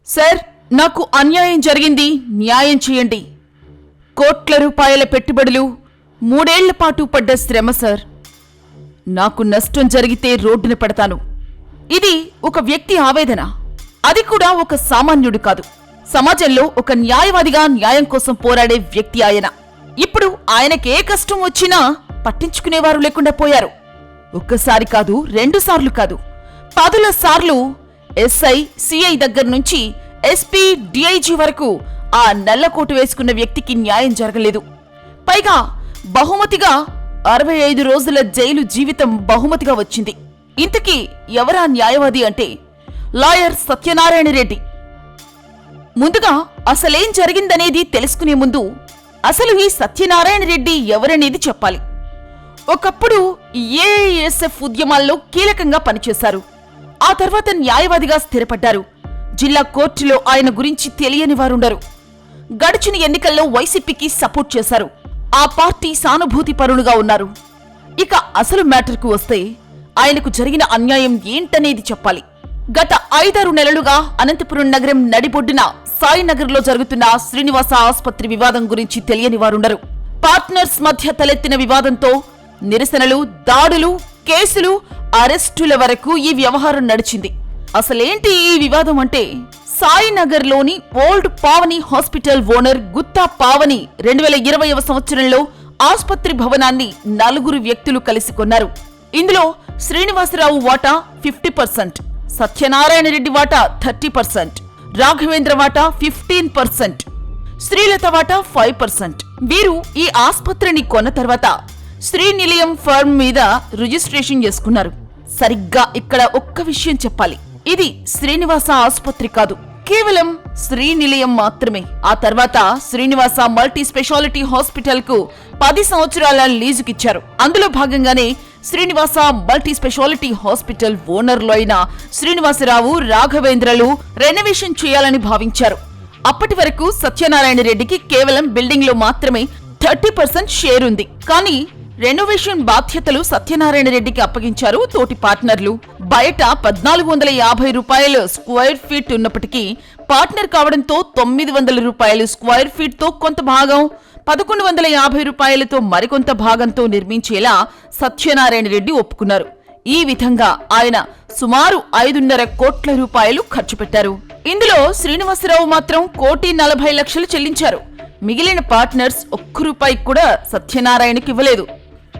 Sir, నాకు అన్యాయం జరిగింది, న్యాయం చేయండి. కోట్ల రూపాయల పెట్టుబడులు, 3 ఏళ్ల పాటు పడ్డ శ్రమ సార్. నాకు నష్టం జరిగితే రోడ్డున పడతాను. ఇది ఒక వ్యక్తి ఆవేదన. అది కూడా ఒక సామాన్యుడు కాదు. సమాజంలో ఒక న్యాయవాదిగా న్యాయం కోసం పోరాడే వ్యక్తి ఆయన. ఇప్పుడు ఆయనకే కష్టం వచ్చినా పట్టించుకునేవారు లేకుండా పోయారు. ఒక్కసారి కాదు, 2 సార్లు కాదు, 10ల సార్లు ఎస్ఐ, సిఐ దగ్గర నుంచి ఎస్పీ, డిఐజీ వరకు ఆ నల్లకోటు వేసుకున్న వ్యక్తికి న్యాయం జరగలేదు. పైగా బహుమతిగా 65 రోజుల జైలు జీవితం బహుమతిగా వచ్చింది. ఇంతకీ ఎవరా న్యాయవాది అంటే లాయర్ సత్యనారాయణ రెడ్డి. ముందుగా అసలేం జరిగిందనేది తెలుసుకునే ముందు అసలు ఈ సత్యనారాయణ రెడ్డి ఎవరనేది చెప్పాలి. ఒకప్పుడు ఏఐఎస్ఎఫ్ ఉద్యమాల్లో కీలకంగా పనిచేశారు. ఆ తర్వాత న్యాయవాదిగా స్థిరపడ్డారు. జిల్లా కోర్టులో ఆయన గురించి తెలియని వారుండరు. గడిచిన ఎన్నికల్లో వైసీపీకి సపోర్ట్ చేశారు. ఆ పార్టీ సానుభూతి పరుడుగా ఉన్నారు. ఇక అసలు మ్యాటర్కు వస్తే ఆయనకు జరిగిన అన్యాయం ఏంటనేది చెప్పాలి. గత 5-6 నెలలుగా అనంతపురం నగరం నడిబొడ్డున సాయినగర్లో జరుగుతున్న శ్రీనివాస ఆసుపత్రి వివాదం గురించి తెలియని వారుండరు. పార్ట్నర్స్ మధ్య తలెత్తిన వివాదంతో నిరసనలు, దాడులు, కేసులు, అరెస్టుల వరకు ఈ వ్యవహారం నడిచింది. అసలేంటి ఈ వివాదం అంటే, సాయినగర్లోని old Pavani hospital owner Gutta Pavani 2020వ సంవత్సరంలో ఆసుపత్రి భవనాన్ని 4 వ్యక్తులు కలిసి కొన్నారు. ఇందులో శ్రీనివాసరావు వాటా 50%, సత్యనారాయణ రెడ్డి వాటా 30%, రాఘవేంద్ర వాటా 15%, శ్రీలత వాటా 5%. వీరు ఈ ఆసుపత్రిని కొన్న తర్వాత శ్రీనిలయం ఫర్మ్ మీద రిజిస్ట్రేషన్ చేసుకున్నారు. సరిగ్గా ఇక్కడ ఒక్క విషయం చెప్పాలి. ఇది శ్రీనివాస ఆసుపత్రి కాదు, కేవలం శ్రీనిలయం మాత్రమే. ఆ తర్వాత శ్రీనివాస మల్టీ స్పెషాలిటీ హాస్పిటల్ కు 10 సంవత్సరాల లీజుకిచ్చారు. అందులో భాగంగానే శ్రీనివాస మల్టీ స్పెషాలిటీ హాస్పిటల్ ఓనర్లు అయిన శ్రీనివాసరావు, రాఘవేంద్రలు రెనోవేషన్ చేయాలని భావించారు. అప్పటి వరకు సత్యనారాయణ రెడ్డికి కేవలం బిల్డింగ్ లో మాత్రమే 30% షేర్ ఉంది. కానీ రెనోవేషన్ బాధ్యతలు సత్యనారాయణ రెడ్డికి అప్పగించారు తోటి పార్ట్నర్లు. బయట 1450 రూపాయలు స్క్వేర్ ఫీట్ ఉన్నప్పటికీ పార్ట్నర్ కావడంతో 900 రూపాయలు స్క్వేర్ ఫీట్ తో కొంత భాగం, 1150 రూపాయలతో మరికొంత భాగంతో నిర్మించేలా సత్యనారాయణ రెడ్డి ఒప్పుకున్నారు. ఈ విధంగా ఆయన సుమారు 5.5 కోట్ల రూపాయలు ఖర్చు పెట్టారు. ఇందులో శ్రీనివాసరావు మాత్రం 1,40,00,000 చెల్లించారు. మిగిలిన పార్ట్నర్స్ ఒక్క రూపాయి కూడా సత్యనారాయణకి ఇవ్వలేదు.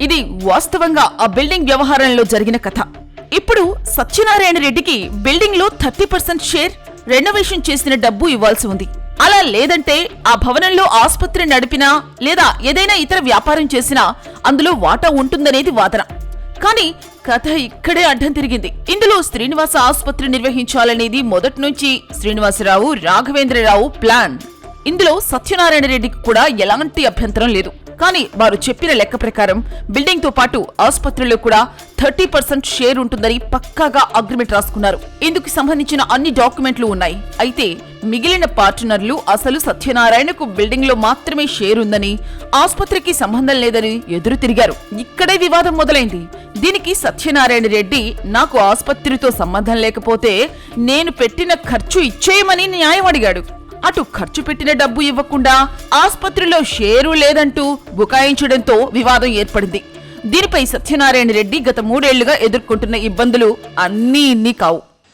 ఇది వాస్తవంగా ఆ బిల్డింగ్ వ్యవహారంలో జరిగిన కథ. ఇప్పుడు సత్యనారాయణ రెడ్డికి బిల్డింగ్ లో 30% షేర్, రెనోవేషన్ చేసిన డబ్బు ఇవ్వాల్సి ఉంది. అలా లేదంటే ఆ భవనంలో ఆసుపత్రి నడిపినా లేదా ఏదైనా ఇతర వ్యాపారం చేసినా అందులో వాటా ఉంటుందనేది వాదన. కానీ కథ ఇక్కడే అడ్డం తిరిగింది. ఇందులో శ్రీనివాస ఆసుపత్రి నిర్వహించాలనేది మొదటి నుంచి శ్రీనివాసరావు, రాఘవేంద్రరావు ప్లాన్. ఇందులో సత్యనారాయణ రెడ్డికి కూడా ఎలాంటి అభ్యంతరం లేదు. కానీ వారు చెప్పిన లెక్క ప్రకారం బిల్డింగ్ తో పాటు ఆసుపత్రిలో కూడా 30% షేర్ ఉంటుందని పక్కాగా అగ్రిమెంట్ రాసుకున్నారు. ఇందుకు సంబంధించిన అన్ని డాక్యుమెంట్లు ఉన్నాయి. అయితే మిగిలిన పార్ట్నర్లు అసలు సత్యనారాయణకు బిల్డింగ్ లో మాత్రమే షేర్ ఉందని, ఆసుపత్రికి సంబంధం లేదని ఎదురు తిరిగారు. ఇక్కడే వివాదం మొదలైంది. దీనికి సత్యనారాయణ రెడ్డి, నాకు ఆసుపత్రితో సంబంధం లేకపోతే నేను పెట్టిన ఖర్చు ఇచ్చేయమని న్యాయం అడిగాడు. అటు ఖర్చు పెట్టిన డబ్బు ఇవ్వకుండా ఆసుపత్రిలో షేరు లేదంటూ బుకాయించడంతో వివాదం ఏర్పడింది. దీనిపై సత్యనారాయణ రెడ్డి గత 3 ఏళ్లుగా ఎదుర్కొంటున్న ఇబ్బందులు అన్నీ ఇన్ని కావు.